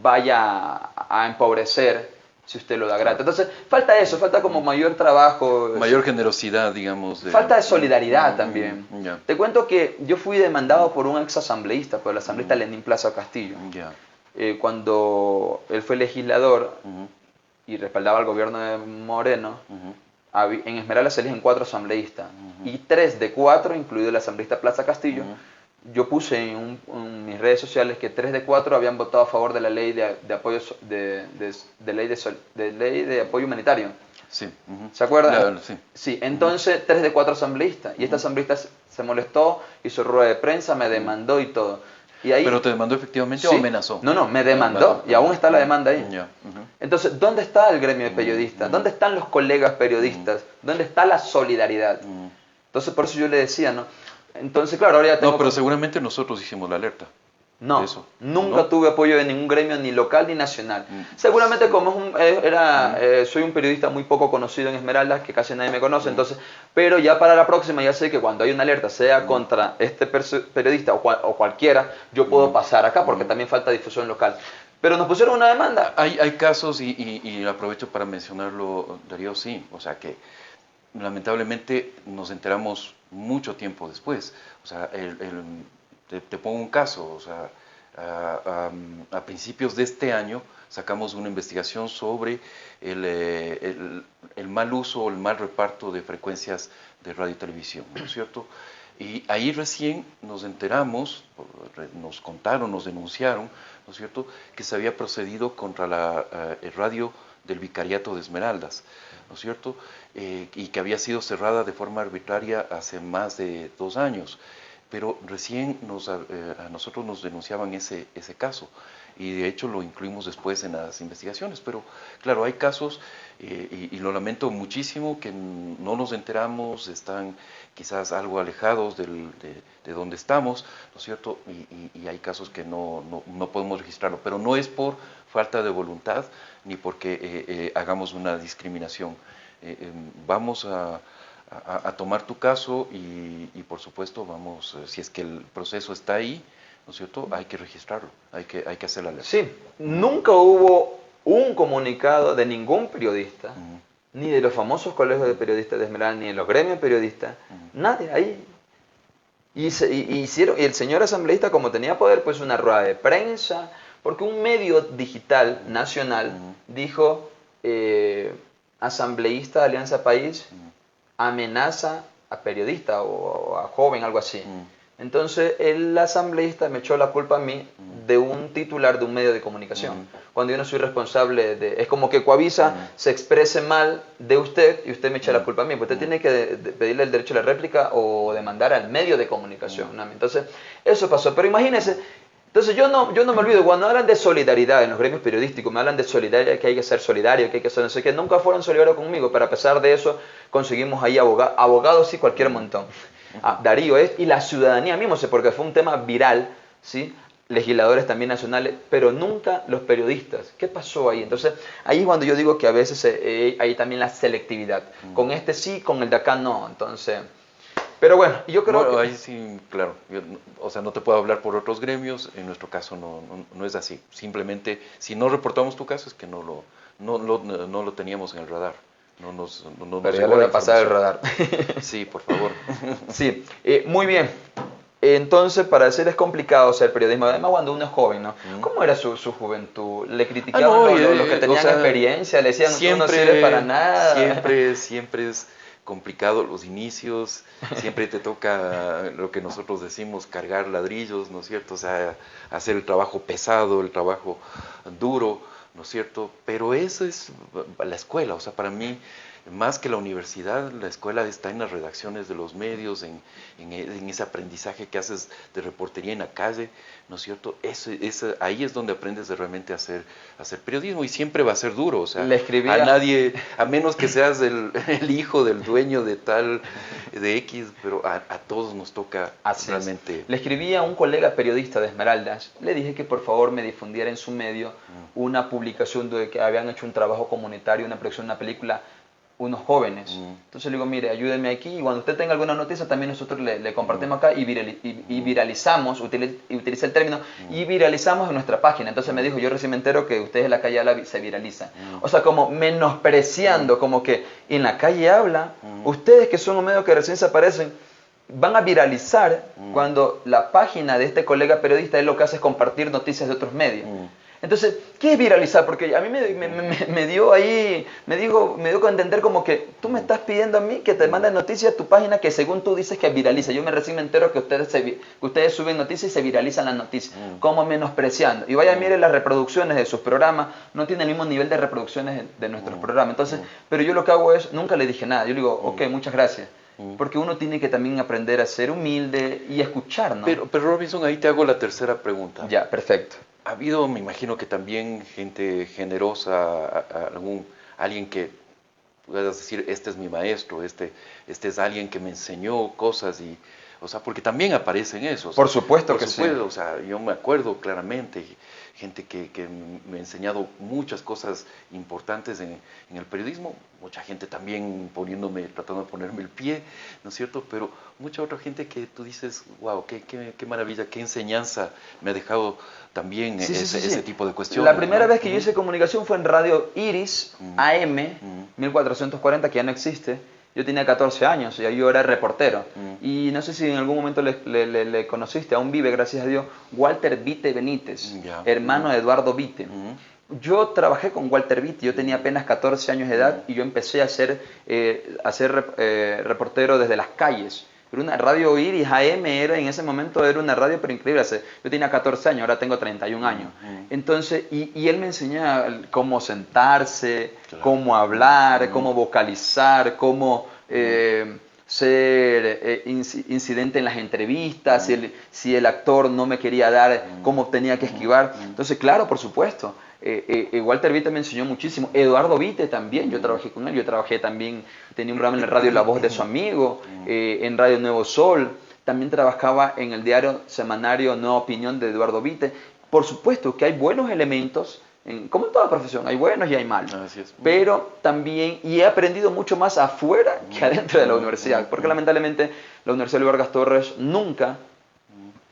vaya a empobrecer si usted lo da gratis. Entonces, falta eso, falta como mayor trabajo.
Mayor generosidad, digamos.
Falta de solidaridad también. Te cuento que yo fui demandado por un ex asambleísta, por el asambleísta Lenín Plaza Castillo. Cuando él fue legislador y respaldaba al gobierno de Moreno, en Esmeralda se eligen 4 asambleístas y 3 de 4, incluido el asambleísta Plaza Castillo, yo puse en mis redes sociales que 3 de 4 habían votado a favor de la ley de apoyo ley de apoyo humanitario.
Sí.
¿Se acuerdan?
Claro, sí.
Sí, entonces 3 de 4 asambleístas. Y este asambleísta se molestó, hizo rueda de prensa, me demandó y todo. Y ahí,
¿pero te demandó efectivamente o amenazó?
No, me demandó y aún está la demanda ahí. Entonces, ¿dónde está el gremio de periodistas? ¿Dónde están los colegas periodistas? ¿Dónde está la solidaridad? Entonces, por eso yo le decía, ¿no? Entonces, claro, ahora ya tengo...
No, pero seguramente nosotros hicimos la alerta.
No, nunca tuve apoyo de ningún gremio, ni local ni nacional. Seguramente como soy un periodista muy poco conocido en Esmeraldas, que casi nadie me conoce, entonces, pero ya para la próxima ya sé que cuando hay una alerta, sea contra este periodista o cualquiera, yo puedo pasar acá porque también falta difusión local. Pero nos pusieron una demanda.
Hay casos, y aprovecho para mencionarlo, Darío, sí, o sea que lamentablemente nos enteramos mucho tiempo después. O sea, te pongo un caso, o sea, a principios de este año sacamos una investigación sobre el mal uso o el mal reparto de frecuencias de radio y televisión, ¿no es cierto? Y ahí recién nos enteramos, nos contaron, nos denunciaron, ¿no es cierto?, que se había procedido contra el radio del Vicariato de Esmeraldas, ¿no es cierto?, y que había sido cerrada de forma arbitraria hace más de 2 años. Pero recién a nosotros nos denunciaban ese caso y de hecho lo incluimos después en las investigaciones. Pero claro, hay casos, y lo lamento muchísimo, que no nos enteramos, están quizás algo alejados de donde estamos, ¿no es cierto? Y hay casos que no podemos registrarlo, pero no es por falta de voluntad ni porque hagamos una discriminación. Vamos a tomar tu caso y por supuesto vamos, si es que el proceso está ahí, ¿no es cierto?, hay que registrarlo, hay que hacer la alerta.
Sí, nunca hubo un comunicado de ningún periodista, ni de los famosos colegios de periodistas de Esmeralda, ni de los gremios periodistas, nadie ahí. Y el señor asambleísta, como tenía poder, pues una rueda de prensa, porque un medio digital nacional dijo, asambleísta de Alianza País amenaza a periodista o a joven, algo así. Entonces el asambleísta me echó la culpa a mí de un titular de un medio de comunicación, cuando yo no soy responsable es como que Coavisa se exprese mal de usted y usted me echa la culpa a mí, pues usted tiene que pedirle el derecho a la réplica o demandar al medio de comunicación. Entonces eso pasó, pero imagínense. Entonces yo no me olvido, cuando hablan de solidaridad en los gremios periodísticos, me hablan de solidaridad, que hay que ser solidario, que hay que ser no sé qué, nunca fueron solidarios conmigo, pero a pesar de eso conseguimos ahí abogados sí, cualquier montón. Darío y la ciudadanía mismo, porque fue un tema viral, ¿sí? Legisladores también nacionales, pero nunca los periodistas. ¿Qué pasó ahí? Entonces ahí es cuando yo digo que a veces hay también la selectividad. Con este sí, con el de acá no. Entonces Pero bueno, yo creo
Bueno,
que...
ahí sí, claro. O sea, no te puedo hablar por otros gremios. En nuestro caso no es así. Simplemente, si no reportamos tu caso, es que no lo teníamos en el radar. No nos
Pero ya le
llegó
voy
la
a pasar el
información.
radar.
Sí, por favor.
Sí, muy bien. Entonces, para decir es complicado ser periodismo, además cuando uno es joven, ¿no? ¿Cómo era su juventud? ¿Le criticaban
No,
los que
o
tenían
sea,
experiencia? ¿Le decían, tú no sirves para nada?
siempre es complicado los inicios, siempre te toca lo que nosotros decimos, cargar ladrillos, ¿no es cierto? O sea, hacer el trabajo pesado, el trabajo duro, ¿no es cierto? Pero eso es la escuela, o sea, para mí, más que la universidad, la escuela está en las redacciones de los medios, en ese aprendizaje que haces de reportería en la calle, ¿no es cierto? Ahí es donde aprendes de realmente a hacer periodismo y siempre va a ser duro, o sea,
Le
a
escribía,
nadie, a menos que seas el hijo del dueño de tal, de X, pero a todos nos toca
así es.
realmente.
Le escribí a un colega periodista de Esmeraldas, le dije que por favor me difundiera en su medio una publicación de que habían hecho un trabajo comunitario, una producción de una película, unos jóvenes. Entonces le digo, mire, ayúdeme aquí y cuando usted tenga alguna noticia también nosotros le compartimos acá y viralizamos, utiliza el término, y viralizamos en nuestra página. Entonces me dijo, yo recién me entero que ustedes en la calle habla se viralizan. O sea, como menospreciando, como que en la calle habla, ustedes que son un medio que recién se aparecen, van a viralizar cuando la página de este colega periodista es lo que hace es compartir noticias de otros medios. Entonces, ¿qué es viralizar? Porque a mí me dio ahí, me dio a entender como que tú me estás pidiendo a mí que te mande noticias a tu página que según tú dices que viraliza. Yo recién me entero que ustedes suben noticias y se viralizan las noticias. Como menospreciando. Y vaya, mire las reproducciones de sus programas, no tienen el mismo nivel de reproducciones de nuestros programas. Entonces, pero yo lo que hago es, nunca le dije nada. Yo le digo, ok, muchas gracias. Porque uno tiene que también aprender a ser humilde y escuchar, ¿no?
Pero Robinson, ahí te hago la tercera pregunta.
Ya, perfecto.
Ha habido, me imagino que también gente generosa, alguien que puedas decir, este es mi maestro, este es alguien que me enseñó cosas y, o sea, porque también aparecen esos.
Por supuesto que
sí. O sea, yo me acuerdo claramente, gente que me ha enseñado muchas cosas importantes en el periodismo, mucha gente también tratando de ponerme el pie, ¿no es cierto? Pero mucha otra gente que tú dices, wow, qué maravilla, qué enseñanza me ha dejado también ese tipo de cuestiones.
La primera vez que yo hice comunicación fue en Radio Iris, AM, 1440, que ya no existe. Yo tenía 14 años y yo era reportero. Y no sé si en algún momento le conociste, aún vive, gracias a Dios, Walter Vite Benítez, hermano de Eduardo Vite. Yo trabajé con Walter Vite, yo tenía apenas 14 años de edad y yo empecé a ser reportero desde las calles. Pero una radio Iris AM en ese momento era una radio pero increíble. Yo tenía 14 años, ahora tengo 31 años. Entonces, y él me enseñaba cómo sentarse, cómo hablar, cómo vocalizar, cómo ser incidente en las entrevistas, si el actor no me quería dar, cómo tenía que esquivar. Entonces, claro, por supuesto. Walter Vite me enseñó muchísimo. Eduardo Vite también, yo trabajé con él, yo trabajé también, tenía un programa en la radio La Voz de su Amigo, en Radio Nuevo Sol, también trabajaba en el diario semanario Nueva Opinión de Eduardo Vite. Por supuesto que hay buenos elementos, como en toda profesión, hay buenos y hay malos, pero también, y he aprendido mucho más afuera que adentro de la universidad, porque lamentablemente la Universidad Luis Vargas Torres nunca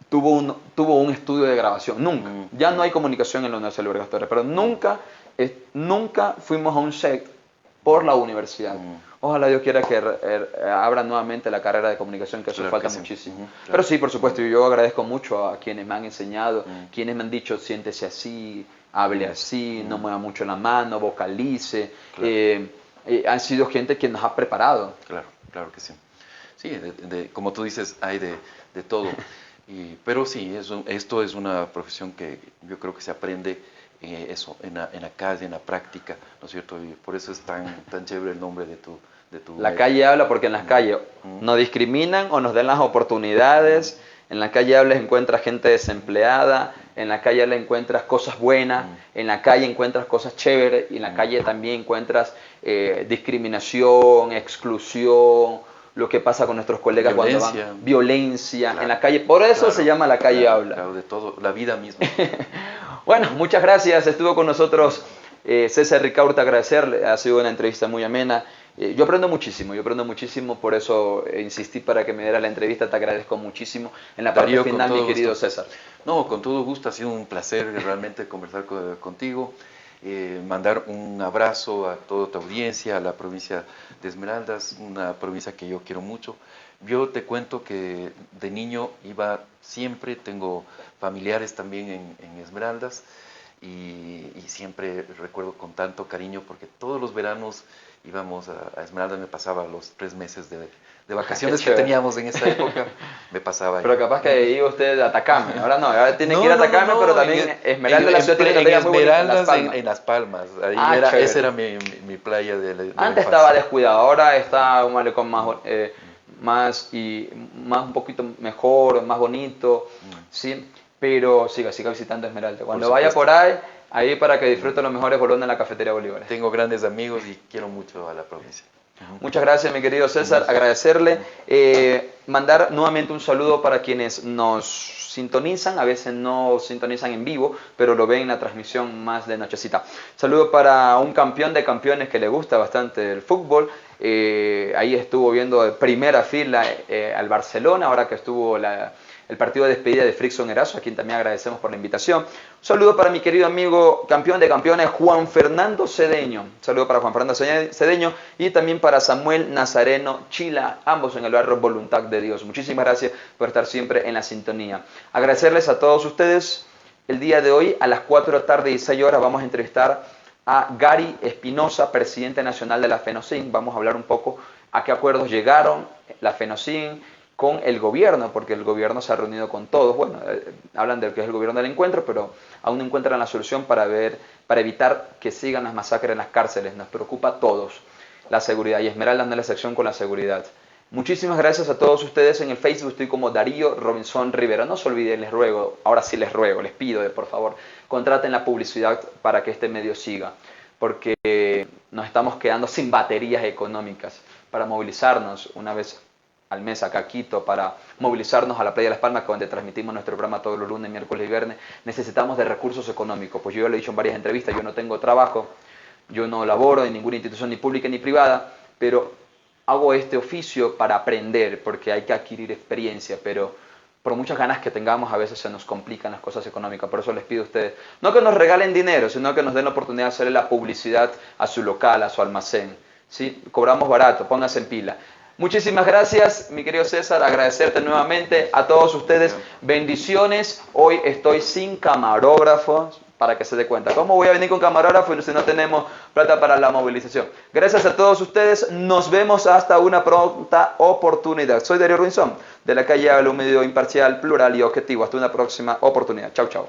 tuvo un estudio de grabación, nunca. Ya no hay comunicación en la Universidad de Vargas Torres, pero nunca fuimos a un set por la universidad. Ojalá Dios quiera que abra nuevamente la carrera de comunicación, que eso falta muchísimo. Claro. Pero sí, por supuesto, yo agradezco mucho a quienes me han enseñado, quienes me han dicho, siéntese así, hable así, no mueva mucho la mano, vocalice. Han sido gente que nos ha preparado.
Claro que sí. Sí, como tú dices, hay de todo. Pero sí, esto es una profesión que yo creo que se aprende en la calle, en la práctica, ¿no es cierto? Y por eso es tan chévere el nombre de tu
La calle habla porque en las calles nos discriminan o nos dan las oportunidades. En la calle hablas encuentras gente desempleada, en la calle hablas encuentras cosas buenas, en la calle encuentras cosas chéveres y en la calle también encuentras discriminación, exclusión, lo que pasa con nuestros colegas cuando van, violencia en la calle. Por eso se llama La Calle Habla.
Claro, de todo, la vida misma.
Bueno, muchas gracias. Estuvo con nosotros César Ricaurte, agradecerle. Ha sido una entrevista muy amena. Yo aprendo muchísimo, por eso insistí para que me diera la entrevista, te agradezco muchísimo. En la parte
Darío,
final, mi querido
gusto.
César.
No, con todo gusto, ha sido un placer realmente conversar contigo, mandar un abrazo a toda tu audiencia, a la provincia de Esmeraldas, una provincia que yo quiero mucho. Yo te cuento que de niño iba siempre, tengo familiares también en Esmeraldas y siempre recuerdo con tanto cariño porque todos los veranos íbamos a Esmeraldas, me pasaba los 3 meses de vacaciones que teníamos en esa época, me pasaba ahí.
Pero capaz que iba usted a Atacama, ahora no, ahora tiene que ir a Atacama, pero también Esmeraldas, la ciudad tiene una playa muy bonita,
en Las Palmas, ahí esa era mi playa de
Antes estaba descuidado, ahora está un malecón más un poquito mejor, más bonito, ¿sí? Pero siga visitando Esmeralda. Cuando vaya por ahí para que disfrute los mejores bolones en la cafetería Bolívar.
Tengo grandes amigos y quiero mucho a la provincia.
Muchas gracias, mi querido César. Agradecerle. Mandar nuevamente un saludo para quienes nos sintonizan. A veces no sintonizan en vivo, pero lo ven en la transmisión más de nochecita. Saludo para un campeón de campeones que le gusta bastante el fútbol. Ahí estuvo viendo de primera fila al Barcelona, ahora que estuvo el partido de despedida de Frickson Erazo, a quien también agradecemos por la invitación. Un saludo para mi querido amigo campeón de campeones, Juan Fernando Cedeño. Un saludo para Juan Fernando Cedeño y también para Samuel Nazareno Chila, ambos en el barrio Voluntad de Dios. Muchísimas gracias por estar siempre en la sintonía. Agradecerles a todos ustedes. El día de hoy, a las 4 de la tarde y 16 horas, vamos a entrevistar a Gary Espinosa, presidente nacional de la FENOCIN. Vamos a hablar un poco a qué acuerdos llegaron la FENOCIN con el gobierno, porque el gobierno se ha reunido con todos. Bueno, hablan de que es el gobierno del encuentro, pero aún no encuentran la solución para evitar que sigan las masacres en las cárceles. Nos preocupa a todos la seguridad, y Esmeraldas no es la excepción con la seguridad. Muchísimas gracias a todos ustedes. En el Facebook estoy como Darío Robinson Rivera. No se olviden, les ruego, ahora sí les ruego, les pido, por favor, contraten la publicidad para que este medio siga, porque nos estamos quedando sin baterías económicas para movilizarnos una vez al mes acá a Quito, para movilizarnos a la Playa de Las Palmas, donde transmitimos nuestro programa todos los lunes, miércoles y viernes. Necesitamos de recursos económicos, pues yo ya lo he dicho en varias entrevistas, yo no tengo trabajo, yo no laboro en ninguna institución ni pública ni privada, pero hago este oficio para aprender, porque hay que adquirir experiencia, pero por muchas ganas que tengamos a veces se nos complican las cosas económicas. Por eso les pido a ustedes, no que nos regalen dinero, sino que nos den la oportunidad de hacerle la publicidad a su local, a su almacén, ¿sí? Cobramos barato, pónganse en pila. Muchísimas gracias, mi querido César, agradecerte nuevamente a todos ustedes. Bendiciones. Hoy estoy sin camarógrafo, para que se dé cuenta. ¿Cómo voy a venir con camarógrafo si no tenemos plata para la movilización? Gracias a todos ustedes. Nos vemos hasta una pronta oportunidad. Soy Darío Robinson, de la calle Habla, un medio imparcial, plural y objetivo. Hasta una próxima oportunidad. Chau, chau.